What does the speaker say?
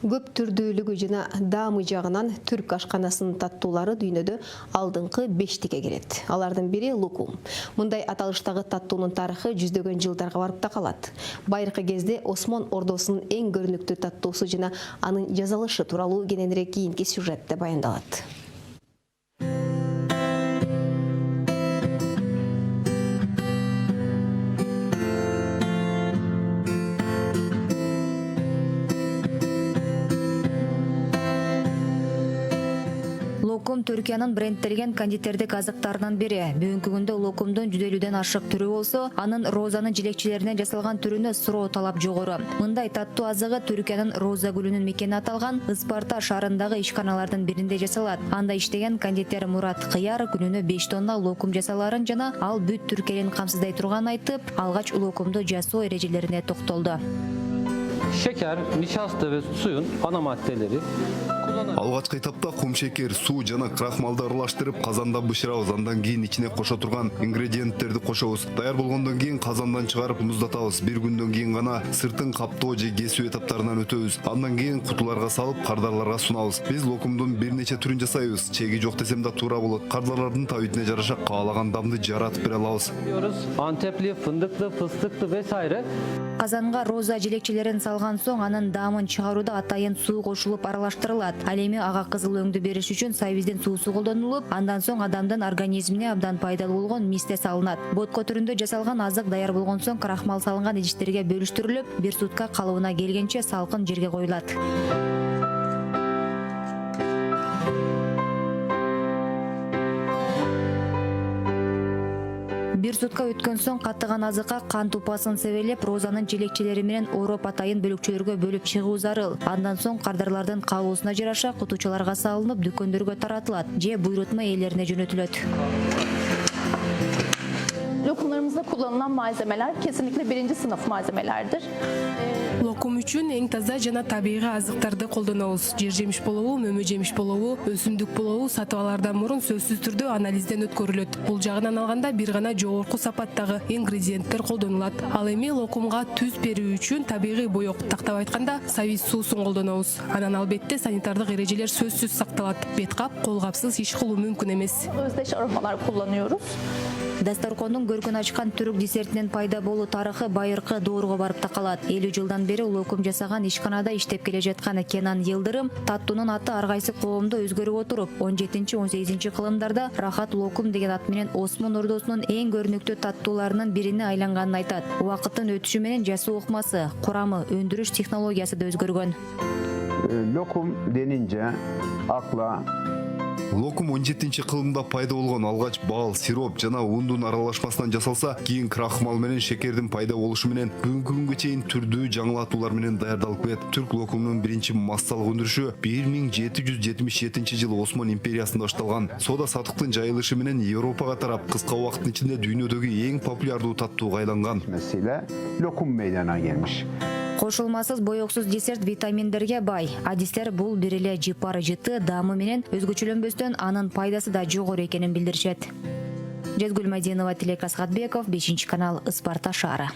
Көп түрдүүлүгү жана даамы жагынан түрк ашканасынын таттуулары дүйнөдө алдыңкы 5-тикке кирет. Алардын бири лукум. Мындай аталыштагы таттуунун тарыхы жүздөгөн жылдарга барып такалат. Байыркы кезде Осмон ордосунун эң көрүнүктүү таттуусу жана анын жазалышы тууралуу кененирээк кийинки сюжетте баяндалат. Локум Түркиянын брендтелген кондитердик азыктарынан бири. Бүгүнкү күндө локумдун 150ден ашык түрү болсо, анын розанын жилекчилеринен жасалган түрүнө суроо талап жогору. Мындай таттуу азыгы Түркиянын роза гүлүнүн мекени аталган Испарта шаарындагы ишканалардын биринде жасалат. Анда иштеген кондитер Мурат Кыяр күнүнө 5 тонна локум жасаларын жана ал бүт Түрк элин камсыздай турганын айтып, алгач локумду жасоо эрежелерине токтолду. Şeker, nişasta ve suyun ana maddeleri. Алгачкы этапта кум шекер, суу жана крахмалды аралаштырып казанда бышырабыз. Андан кийин ичине кошо турган ингредиенттерди кошобуз. Даяр болгондон кийин казандан чыгарып муздатабыз. Bir күндөн кийин гана сыртын каптоо же кесүү этаптарынан өтөбүз. Андан кийин кутуларга салып, кардарларга сунабыз. Биз локумдун бир нече түрүн жасайбыз. Чеги жок десем да туура болот. Кардарлардын табитине жараша каалаган дамды жаратып бере алабыз. Antepli, fındıklı, fıstıklı vesaire. Казанга роза жилекчелерин салган соң анын даамын чыгарууда атайын суу кошулуп аралаштырылат. Ал эми ага кызыл өңдү бериш үчүн сайвиздин суусу колдонулуп, андан соң адамдын организмине абдан пайдалуу болгон мисте салынат. Ботко түрүндө жасалган азык даяр болгон соң крахмал салынган идиштерге бөлүштүрүлүп, 1 сутка калыбына келгенче салкын жерге коюлат. Bir сутка өткөн соң каттыган азыкка кан тупасын себелеп, розанын желекчелери менен ороп атайын бөлүкчөлөргө бөлүп чыгуу зарыл. Андан соң кардарлардын кабылысына жараша кутучаларга салынып, дүкөндөргө таратылат же буйрутма ээлерине жөнөтүлөт. Lokumlarımızda kullanılan malzemeler kesinlikle birinci sınıf malzemelerdir. Локум үчүн эң таза жана табигый азыктарды колдонобуз. Жер жемиш болобу, мөмө жемиш болобу, өсүмдүк болобу сатып алаардан мурун сөзсүз түрдө анализден өткөрүлөт. Бул жагынан алганда бир гана жогорку сапаттагы ингредиенттер колдонулат. Ал эми локумга түз берүү үчүн табигый боек, тактап айтканда савиз суусун колдонобуз. Анан албетте санитардык эрежелер сөзсүз сакталат. Бет кап, кол капсыз иш кылуу мүмкүн эмес. Özdeş aromalar kullanıyoruz. Дасторкондун көркүн ачкан түрк десертинин пайда болуу тарыхы байыркы доорго барып такалат. 50 жылдан бери локум жасаган ишканада иштеп келе жаткан Кенан Йылдырым таттуунун аты ар кайсы коомдо өзгөрүп отуруп, 17-18 кылымдарда Рахат локум деген ат менен Осмон ордосунун эң көрүнүктүү таттууларынын бирине айланганын айтат. Убакыттын өтүшү менен жасоо ыкмасы, курамы, өндүрүш технологиясы да өзгөргөн. Lokum denince akla Локум 17-кылымда пайда болгон. Алгач бал, сироп жана ундун аралашмасынан жасалса, кийин крахмал менен шекердин пайда болушу менен бүгүнкү күнгө чейин түрдүү жаңылатуулар менен даярдалып келет. Түрк локумунун биринчи массалык өндүрүшү 1777 Осман империясында башталган. Соода сатыктын жайылышы менен Европага тарап, кыска убакыттын ичинде дүйнөдөгү эң популярдуу таттууга айланган. lokum meydana gelmiş. Кошулмасыз боексуз десерт витаминдерге бай. Адистер бул бир эле жыпар жыты даамы менен өзгөчөлөнбөстөн анын пайдасы да жогору экенин билдиришет. Жезгүл Мадинова, Тилек Асхатбеков, 5 канал, Испарта шаары.